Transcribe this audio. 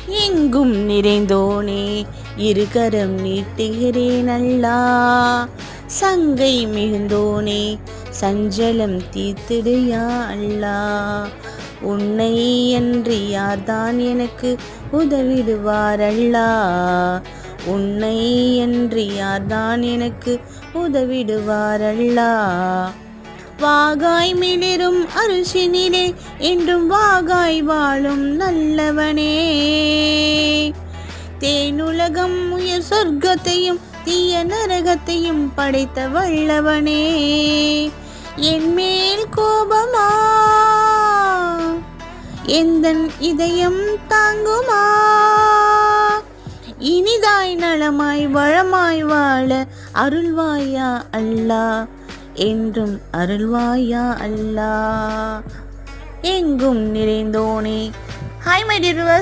எங்கும் நிறைந்தோனே இருகரம் நீட்டுகிறேன் அல்லாஹ். சங்கை மிகுந்தோனே சஞ்சலம் தீர்த்திடுயா அல்லாஹ். உன்னை அன்றி யார்தான் எனக்கு உதவிடுவார் அல்லாஹ். உன்னை அன்றி யார்தான் எனக்கு உதவிடுவார் அல்லாஹ். வாகாய் மிளிரும் அரிசினிலே என்றும் வாகாய் வாழும் நல்லவனே. தேனுலகம் உயர் சொர்க்கத்தையும் தீய நரகத்தையும் படைத்த வல்லவனே. என் மேல் கோபமா எந்தன் இதயம் தாங்குமா? இனிதாய் நலமாய் வளமாய் வாழ அருள்வாயா அல்லாஹ். என்றும் அருள்வாயா அல்லாஹ். எங்கும் நிறைந்தோனே. Hi my dear viewers,